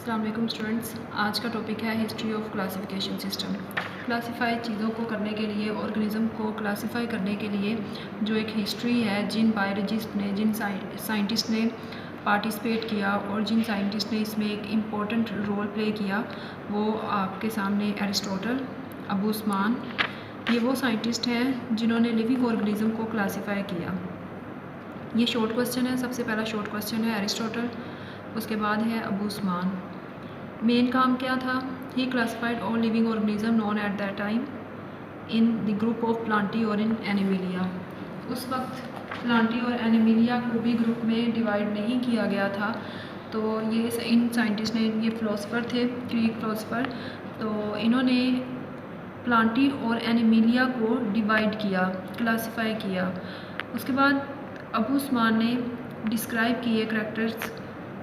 अस्सलाम वालेकुम स्टूडेंट्स। आज का टॉपिक है history of classification system. Classify चीज़ों को करने के लिए, ऑर्गेनिज़म को क्लासिफाई करने के लिए जो एक हिस्ट्री है, जिन बायोलॉजिस्ट ने, जिन साइंटिस्ट ने पार्टिसिपेट किया और जिन साइंटिस्ट ने इसमें एक इम्पॉर्टेंट रोल प्ले किया, वो आपके सामने एरिस्टोटल, अबू उस्मान, ये वो साइंटिस्ट हैं जिन्होंने लिविंग ऑर्गेनिज़म को क्लासिफाई किया। ये शॉर्ट क्वेश्चन है। सबसे पहला शॉर्ट क्वेश्चन है एरिस्टोटल, उसके बाद है अबू उस्मान। मेन काम क्या था? He classified all living organisms known at that time in the group of plantae और इन एनिमिलिया। उस वक्त प्लांटी और एनिमिलिया को भी ग्रुप में डिवाइड नहीं किया गया था। तो ये इन साइंटिस्ट ने, ये फ़िलोसफ़र थे, ग्रीक फ़िलोसफ़र, तो इन्होंने प्लांटी और एनिमिलिया को डिवाइड किया, क्लासिफाई किया। उसके बाद अबू उस्मान ने डिस्क्राइब किए करैक्टर्स,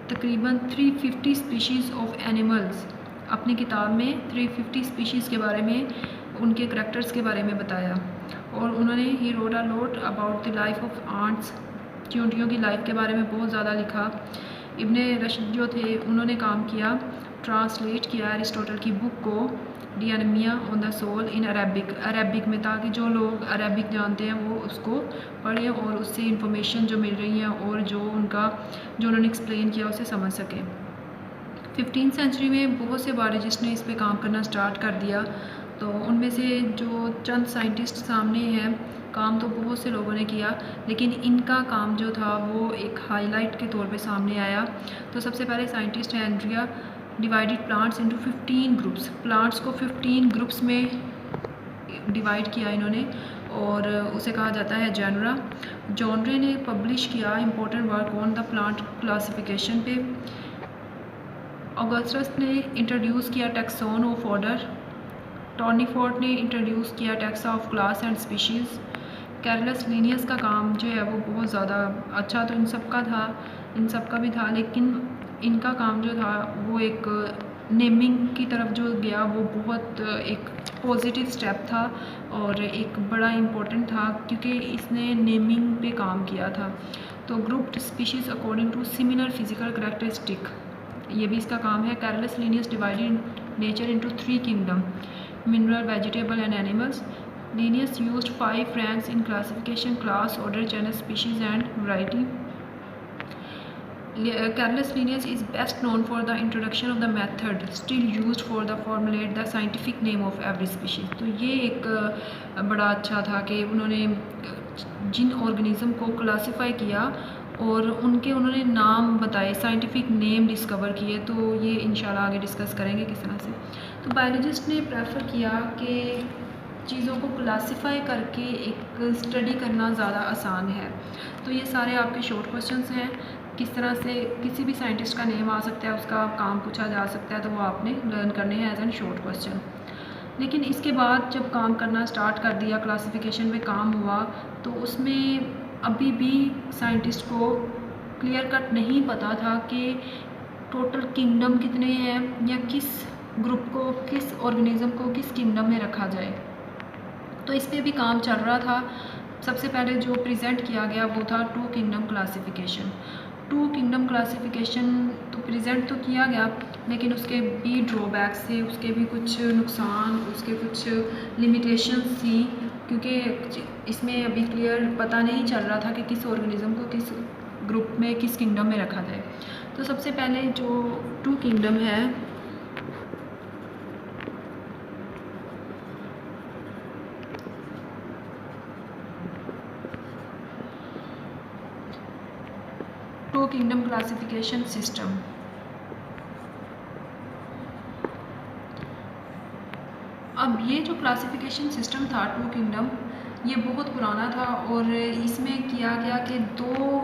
तकरीबन 350 स्पीशीज़ ऑफ एनिमल्स। अपनी किताब में 350 स्पीशीज़ के बारे में, उनके करैक्टर्स के बारे में बताया। और उन्होंने ही wrote a lot about the life of ants, चींटियों की लाइफ के बारे में बहुत ज़्यादा लिखा। इब्ने रशद जो थे, उन्होंने काम किया, ट्रांसलेट किया एरिस्टोटल की बुक को, De Anima on the soul in Arabic में, ताकि जो लोग अरबिक जानते हैं वो उसको पढ़ें और उससे इंफॉर्मेशन जो मिल रही है और जो उन्होंने एक्सप्लेन किया उसे समझ सकें। 15th सेंचुरी में बहुत से बायोलॉजिस्ट ने इस पे काम करना स्टार्ट कर दिया। तो उनमें से जो चंद साइंटिस्ट सामने हैं, काम तो बहुत से लोगों ने किया, लेकिन इनका काम जो था वो एक हाईलाइट के तौर पे सामने आया। तो सबसे पहले साइंटिस्ट है Andrea, divided plants into 15 groups. Plants को 15 ग्रुप्स में डिवाइड किया इन्होंने और उसे कहा जाता है जेनरा। जॉनरे ने पब्लिश किया important work on the plant classification पे। ऑगस्टस ने इंट्रोड्यूस किया टैक्सॉन ऑफ ऑर्डर। टॉर्नीफोर्ड ने इंट्रोड्यूस किया taxa of class and species. Carlos Linnaeus का काम जो है वो बहुत ज़्यादा अच्छा तो इन सब का भी था, लेकिन इनका काम जो था वो एक नेमिंग की तरफ जो गया वो बहुत एक पॉजिटिव स्टेप था और एक बड़ा इम्पोर्टेंट था, क्योंकि इसने नेमिंग पे काम किया था। तो grouped species according to similar physical characteristic, ये भी इसका काम है। Carolus Linnaeus divided nature into 3 kingdom, mineral, vegetable and animals. Linnaeus used 5 ranks in classification: class, order, genus, species and variety. Carolus Linnaeus is best known for the introduction of the method still used for the formulate the scientific name of every species. तो ये एक बड़ा अच्छा था कि उन्होंने जिन organism को classify किया और उन्होंने नाम बताए, साइंटिफिक नेम डिस्कवर किए। तो ये इंशाल्लाह आगे डिस्कस करेंगे किस तरह से। तो बायोलॉजिस्ट ने प्रेफर किया कि चीज़ों को क्लासिफाई करके एक स्टडी करना ज़्यादा आसान है। तो ये सारे आपके शॉर्ट क्वेश्चंस हैं। किस तरह से किसी भी साइंटिस्ट का नेम आ सकता है, उसका काम पूछा जा सकता है, तो वो आपने लर्न करने हैं एज एन शॉर्ट क्वेश्चन। लेकिन इसके बाद जब काम करना स्टार्ट कर दिया, क्लासिफिकेशन में काम हुआ, तो उसमें अभी भी साइंटिस्ट को क्लियर कट नहीं पता था कि टोटल किंगडम कितने हैं या किस ग्रुप को, किस ऑर्गेनिज़म को किस किंगडम में रखा जाए। तो इस पर भी काम चल रहा था। सबसे पहले जो प्रेजेंट किया गया वो था 2 किंगडम क्लासिफिकेशन। 2 किंगडम क्लासिफिकेशन तो प्रेजेंट तो किया गया, लेकिन उसके भी ड्रॉबैक्स थे, उसके भी कुछ नुकसान, उसके कुछ लिमिटेशंस थी, क्योंकि इसमें अभी क्लियर पता नहीं चल रहा था कि किस ऑर्गेनिज़म को किस ग्रुप में, किस किंगडम में रखा जाए। तो सबसे पहले जो 2 किंगडम है, टू किंगडम क्लासिफिकेशन सिस्टम। अब ये जो क्लासिफिकेशन सिस्टम था 2 किंगडम, ये बहुत पुराना था और इसमें किया गया कि 2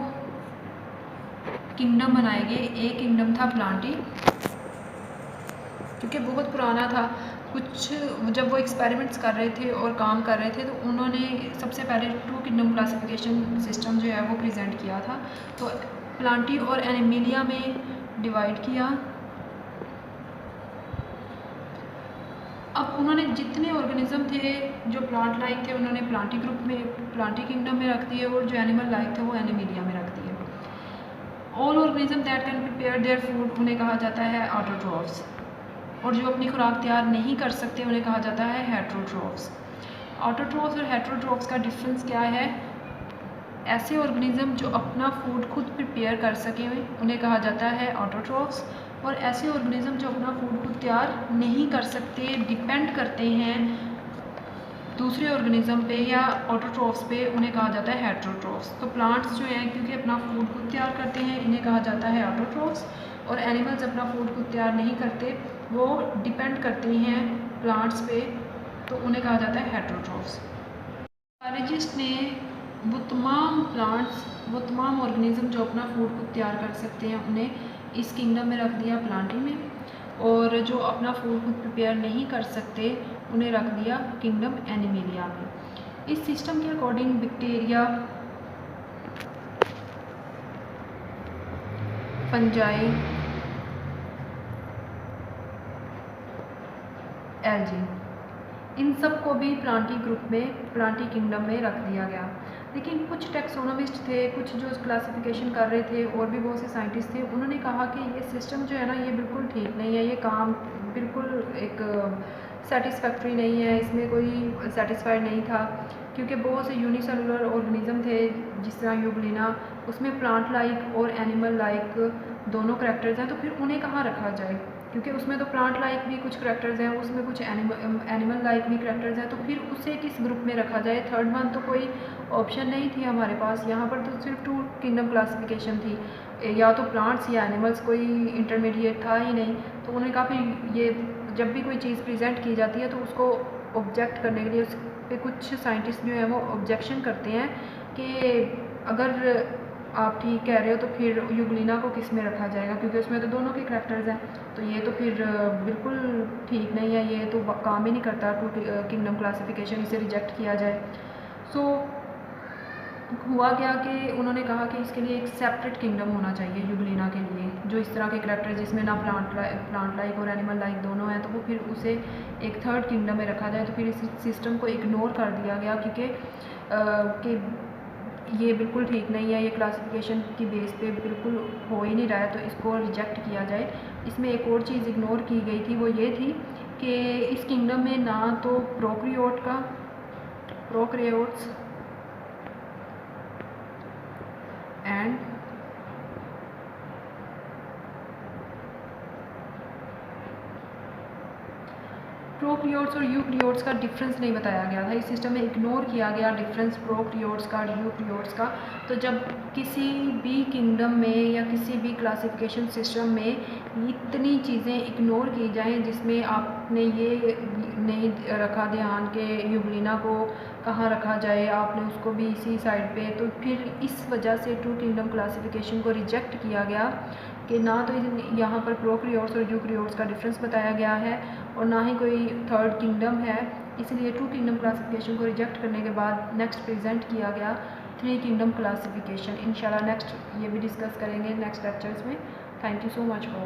किंगडम बनाए गए। एक किंगडम था प्लांटी, क्योंकि बहुत पुराना था। कुछ जब वो एक्सपेरिमेंट्स कर रहे थे और काम कर रहे थे, तो उन्होंने सबसे पहले 2 किंगडम क्लासिफिकेशन सिस्टम जो है वो प्रेजेंट किया था। तो प्लांटी और एनिमिलिया में डिवाइड किया। अब उन्होंने जितने ऑर्गेनिज्म थे जो प्लांट लाइक थे, उन्होंने प्लांटी ग्रुप में, प्लांटी किंगडम में रख दिए, और जो एनिमल लाइक थे वो एनिमिलिया में रख दिए। All organism that can prepare their food उन्हें कहा जाता है ऑटोट्रॉफ्स, और जो अपनी खुराक तैयार नहीं कर सकते उन्हें कहा जाता है हेट्रोट्रॉफ्स। ऑटोट्रॉफ्स और हेट्रोट्रॉफ्स का डिफरेंस क्या है? ऐसे ऑर्गेनिज्म जो अपना फूड खुद प्रिपेयर कर सके उन्हें कहा जाता है ऑटोट्रॉफ्स, और ऐसे ऑर्गेनिज्म जो अपना फूड खुद तैयार नहीं कर सकते, डिपेंड करते हैं दूसरे ऑर्गेनिज्म पे या ऑटोट्रॉफ्स पे, उन्हें कहा जाता है हेट्रोट्रॉफ्स। तो प्लांट्स जो हैं क्योंकि अपना फूड खुद तैयार करते हैं इन्हें कहा जाता है ऑटोट्रॉफ्स, और एनिमल्स अपना फूड खुद तैयार नहीं करते, वो डिपेंड करते हैं प्लांट्स पे, तो उन्हें कहा जाता है हेट्रोट्रॉफ्स। बायोलॉजिस्ट ने वो तमाम प्लांट्स, वो तमाम ऑर्गेनिज्म जो अपना फूड खुद तैयार कर सकते हैं उन्हें इस किंगडम में रख दिया प्लांटी में, और जो अपना फूड खुद प्रिपेयर नहीं कर सकते उन्हें रख दिया किंगडम एनिमेलिया में। इस सिस्टम के अकॉर्डिंग बैक्टीरिया, फंजाई, एल्गी, इन सब को भी प्लांटी ग्रुप में, प्लांटी किंगडम में रख दिया गया। लेकिन कुछ टैक्सोनोमिस्ट थे, कुछ जो क्लासिफिकेशन कर रहे थे, और भी बहुत से साइंटिस्ट थे, उन्होंने कहा कि ये सिस्टम जो है ना ये बिल्कुल ठीक नहीं है, ये काम बिल्कुल एक सेटिस्फैक्ट्री नहीं है, इसमें कोई सेटिस्फाइड नहीं था, क्योंकि बहुत से यूनिसेलुलर ऑर्गेनिज्म थे जिस तरह यूग्लिना, उसमें प्लांट लाइक और एनिमल लाइक दोनों करैक्टर्स हैं, तो फिर उन्हें कहाँ रखा जाए? क्योंकि उसमें तो प्लांट लाइक भी कुछ करैक्टर्स हैं, उसमें कुछ एनिमल लाइक भी करैक्टर्स हैं, तो फिर उसे किस ग्रुप में रखा जाए? थर्ड वन तो कोई ऑप्शन नहीं थी हमारे पास, यहाँ पर तो सिर्फ 2 किंगडम क्लासिफिकेशन थी, या तो प्लांट्स या एनिमल्स, कोई इंटरमीडिएट था ही नहीं। तो उन्होंने कहा फिर ये जब भी कोई चीज़ प्रेजेंट की जाती है तो उसको ऑब्जेक्ट करने के लिए उस पर कुछ साइंटिस्ट जो हैं वो ऑब्जेक्शन करते हैं कि अगर आप ठीक कह रहे हो तो फिर यूग्लिना को किस में रखा जाएगा, क्योंकि उसमें तो दोनों के करैक्टर्स हैं, तो ये तो फिर बिल्कुल ठीक नहीं है, ये तो काम ही नहीं करता 2 किंगडम क्लासिफिकेशन, इसे रिजेक्ट किया जाए। सो हुआ क्या कि उन्होंने कहा कि इसके लिए एक सेपरेट किंगडम होना चाहिए यूग्लिना के लिए, जो इस तरह के करैक्टर जिसमें ना प्लांट लाइक और एनिमल लाइक दोनों हैं, तो वो फिर उसे एक थर्ड किंगडम में रखा जाए। तो फिर इस सिस्टम को इग्नोर कर दिया गया, क्योंकि ये बिल्कुल ठीक नहीं है, ये क्लासिफिकेशन की बेस पे बिल्कुल हो ही नहीं रहा है, तो इसको रिजेक्ट किया जाए। इसमें एक और चीज़ इग्नोर की गई थी, वो ये थी कि इस किंगडम में ना तो प्रोकैरियोट्स एंड प्रोकैरियोट्स और यूकैरियोट्स का डिफरेंस नहीं बताया गया था, इस सिस्टम में इग्नोर किया गया डिफरेंस प्रोकैरियोट्स का और यूकैरियोट्स का। तो जब किसी भी किंगडम में या किसी भी क्लासिफिकेशन सिस्टम में इतनी चीज़ें इग्नोर की जाएं जिसमें आपने ये नहीं रखा ध्यान के यूग्लिना को कहाँ रखा जाए, आपने उसको भी इसी साइड पे, तो फिर इस वजह से 2 किंगडम क्लासिफिकेशन को रिजेक्ट किया गया कि ना तो यहाँ पर प्रोकैरियोट्स और यूकैरियोट्स का डिफरेंस बताया गया है और ना ही कोई थर्ड किंगडम है, इसलिए 2 किंगडम क्लासिफिकेशन को रिजेक्ट करने के बाद नेक्स्ट प्रेजेंट किया गया 3 किंगडम क्लासिफिकेशन। इंशाल्लाह नेक्स्ट ये भी डिस्कस करेंगे नेक्स्ट लेक्चर्स में। Thank you so much for